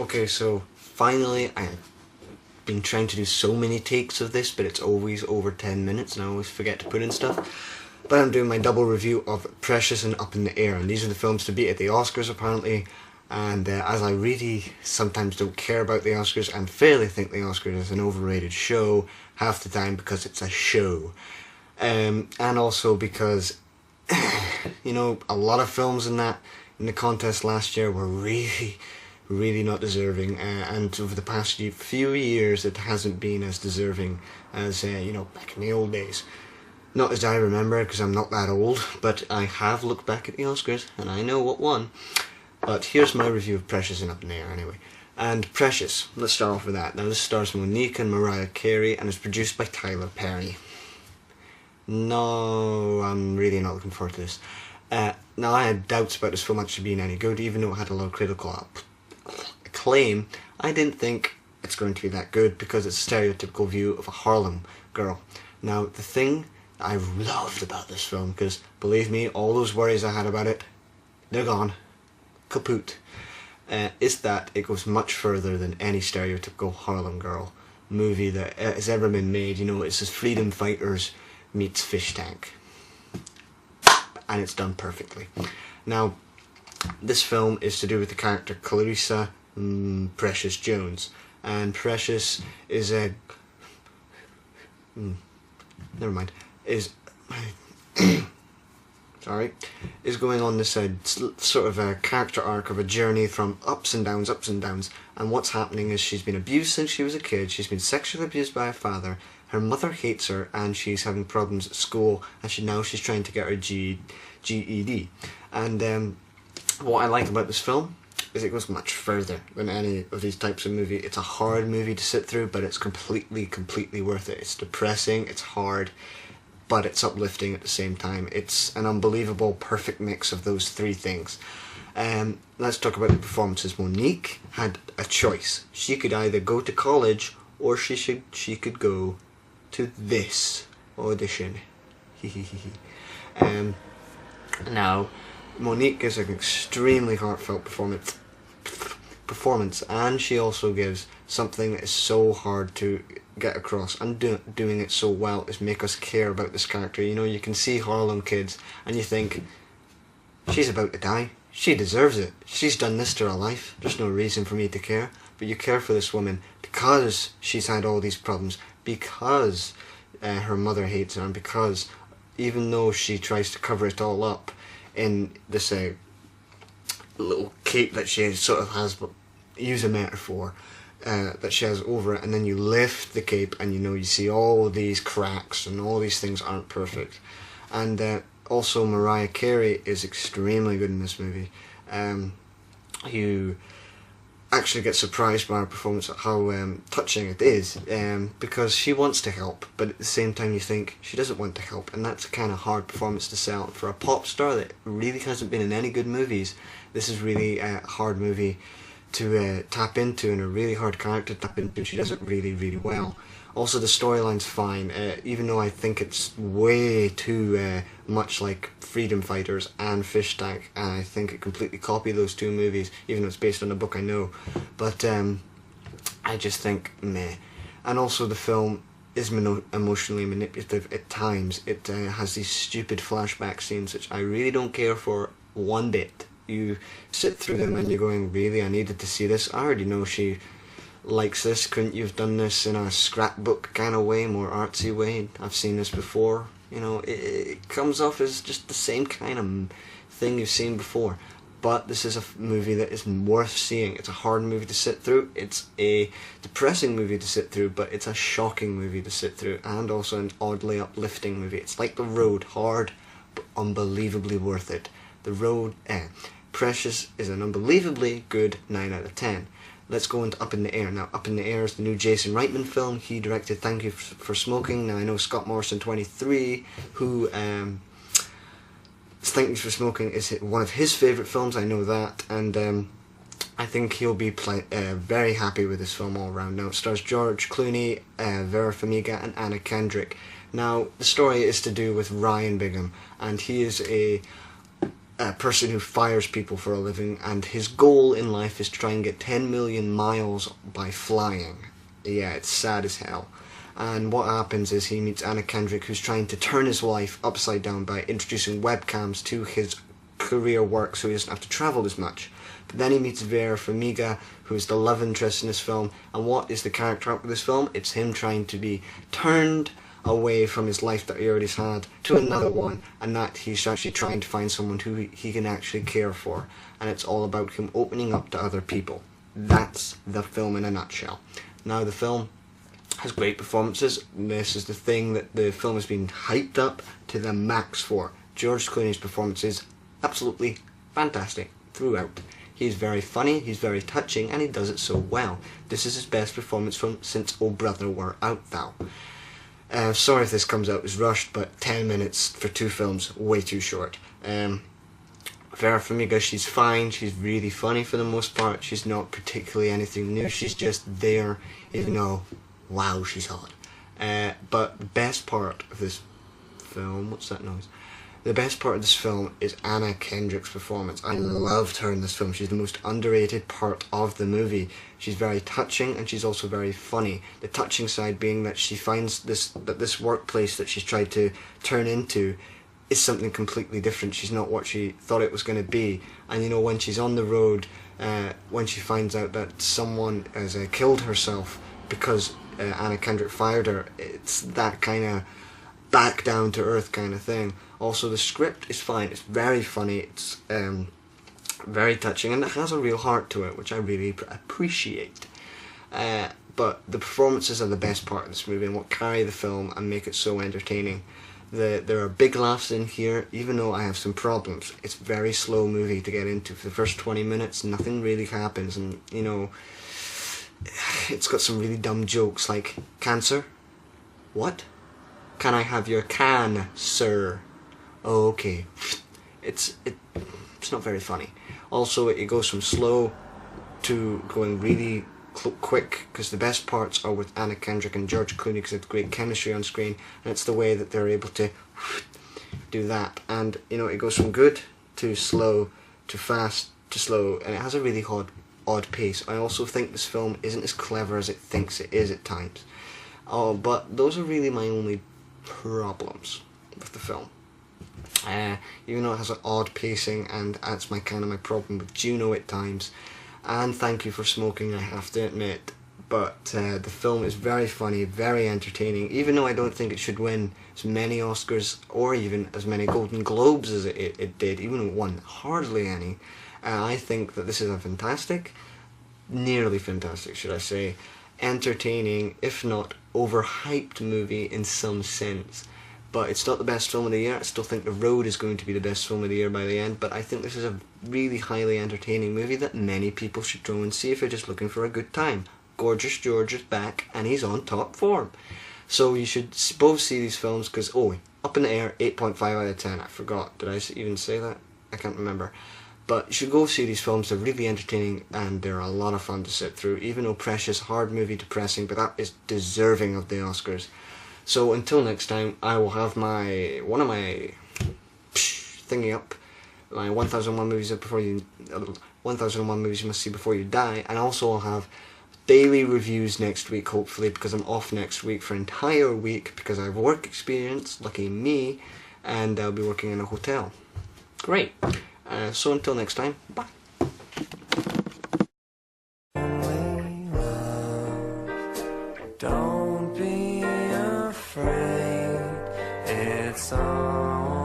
Okay, so finally I've been trying to do so many takes of this, but it's always over 10 minutes and I always forget to put in stuff. But I'm doing my double review of Precious and Up in the Air, and these are the films to beat at the Oscars apparently. And as I really sometimes don't care about the Oscars and fairly think the Oscars is an overrated show half the time because it's a show. And also because, you know, a lot of films in the contest last year were really not deserving, and over the past few years it hasn't been as deserving as, you know, back in the old days. Not as I remember, because I'm not that old, but I have looked back at the Oscars and I know what won. But here's my review of Precious and Up in the Air anyway. And Precious, let's start off with that. Now this stars Monique and Mariah Carey and is produced by Tyler Perry. No, I'm really not looking forward to this. Now I had doubts about this film actually being any good, even though it had a lot of critical acclaim. I didn't think it's going to be that good because it's a stereotypical view of a Harlem girl. Now the thing I loved about this film, because believe me, all those worries I had about it, they're gone. Kaput. Is that it goes much further than any stereotypical Harlem Girl movie that has ever been made. You know, it's just Freedom Fighters meets Fish Tank, and it's done perfectly. Now, this film is to do with the character Clarissa Precious Jones, and Precious is a never mind is sorry, is going on this sort of a character arc of a journey from ups and downs, and what's happening is she's been abused since she was a kid, she's been sexually abused by her father, her mother hates her, and she's having problems at school, and she's trying to get her GED. And what I like about this film is it goes much further than any of these types of movie. It's a hard movie to sit through, but it's completely worth it. It's depressing, it's hard, but it's uplifting at the same time. It's an unbelievable, perfect mix of those three things. Let's talk about the performances. Monique had a choice. She could either go to college or she could go to this audition. Now, Monique gives an extremely heartfelt performance, and she also gives something that is so hard to get across, and doing it so well is make us care about this character. You know, you can see Harlem kids and you think, she's about to die, she deserves it, she's done this to her life, there's no reason for me to care. But you care for this woman because she's had all these problems, because her mother hates her, and because even though she tries to cover it all up in this little cape that she sort of has, use a metaphor, that she has over it, and then you lift the cape and you see all these cracks and all these things aren't perfect. And also Mariah Carey is extremely good in this movie. You actually get surprised by her performance at how touching it is, because she wants to help, but at the same time you think she doesn't want to help, and that's a kind of hard performance to sell. For a pop star that really hasn't been in any good movies, this is really a hard movie to tap into, and a really hard character to tap into. She does it really well. Also, the storyline's fine, even though I think it's way too much like Freedom Fighters and Fish Tank, and I think it completely copied those two movies, even though it's based on a book I know. But I just think meh. And also the film is emotionally manipulative at times. It has these stupid flashback scenes which I really don't care for one bit. You sit through them and you're going, really, I needed to see this? I already know she likes this. Couldn't you have done this in a scrapbook kind of way, more artsy way? I've seen this before. You know, it comes off as just the same kind of thing you've seen before. But this is a movie that is worth seeing. It's a hard movie to sit through. It's a depressing movie to sit through, but it's a shocking movie to sit through, and also an oddly uplifting movie. It's like The Road, hard but unbelievably worth it. The Road, Precious is an unbelievably good 9 out of 10. Let's go into Up in the Air. Now, Up in the Air is the new Jason Reitman film. He directed Thank You for Smoking. Now, I know Scott Morrison 23, who Thank You for Smoking is one of his favourite films, I know that, and I think he'll be very happy with this film all around. Now, it stars George Clooney, Vera Farmiga, and Anna Kendrick. Now, the story is to do with Ryan Bigham, and he is a a person who fires people for a living, and his goal in life is to try and get 10 million miles by flying. Yeah, it's sad as hell. And what happens is he meets Anna Kendrick, who's trying to turn his life upside down by introducing webcams to his career work so he doesn't have to travel as much. But then he meets Vera Farmiga, who's the love interest in this film, and what is the character arc of this film? It's him trying to be turned away from his life that he already had to another one, and that he's actually trying to find someone who he can actually care for, and it's all about him opening up to other people. That's the film in a nutshell. Now, the film has great performances. This is the thing that the film has been hyped up to the max for. George Clooney's performance is absolutely fantastic throughout. He's very funny, he's very touching, and he does it so well. This is his best performance from since Oh Brother Where Art Thou. Sorry if this comes out as rushed, but 10 minutes for 2 films, way too short. Vera Farmiga, she's fine, she's really funny for the most part, she's not particularly anything new, she's just there, even though, wow, she's hot. But the best part of this film, what's that noise? The best part of this film is Anna Kendrick's performance. I loved her in this film. She's the most underrated part of the movie. She's very touching, and she's also very funny. The touching side being that she finds this workplace that she's tried to turn into is something completely different. She's not what she thought it was going to be. And you know, when she's on the road, when she finds out that someone has killed herself because Anna Kendrick fired her, it's that kind of back down to earth kind of thing. Also, the script is fine. It's very funny. It's very touching, and it has a real heart to it, which I really appreciate. But the performances are the best part of this movie and what carry the film and make it so entertaining. There are big laughs in here, even though I have some problems. It's a very slow movie to get into. For the first 20 minutes, nothing really happens, and you know, it's got some really dumb jokes like, cancer? What? Can I have your can, sir? Oh, okay. It's not very funny. Also, it goes from slow to going really quick, because the best parts are with Anna Kendrick and George Clooney, because it's great chemistry on screen, and it's the way that they're able to do that. And you know, it goes from good to slow to fast to slow, and it has a really odd pace. I also think this film isn't as clever as it thinks it is at times. But those are really my only problems with the film. Even though it has an odd pacing, and that's my problem with Juno at times. And Thank You for Smoking, I have to admit. But the film is very funny, very entertaining, even though I don't think it should win as many Oscars or even as many Golden Globes as it did, even though it won hardly any. I think that this is a fantastic, nearly fantastic should I say, entertaining, if not overhyped movie in some sense. But it's not the best film of the year. I still think The Road is going to be the best film of the year by the end, but I think this is a really highly entertaining movie that many people should go and see if they're just looking for a good time. Gorgeous George is back, and he's on top form. So you should both see these films, because, Up in the Air, 8.5 out of 10. I forgot. Did I even say that? I can't remember. But you should go see these films. They're really entertaining, and they're a lot of fun to sit through. Even though Precious, hard movie, depressing, but that is deserving of the Oscars. So until next time, I will have my 1001 movies you must see before you die, and also I'll have daily reviews next week, hopefully, because I'm off next week for an entire week because I have work experience, lucky me, and I'll be working in a hotel. Great. So until next time, bye. Don't be afraid, it's all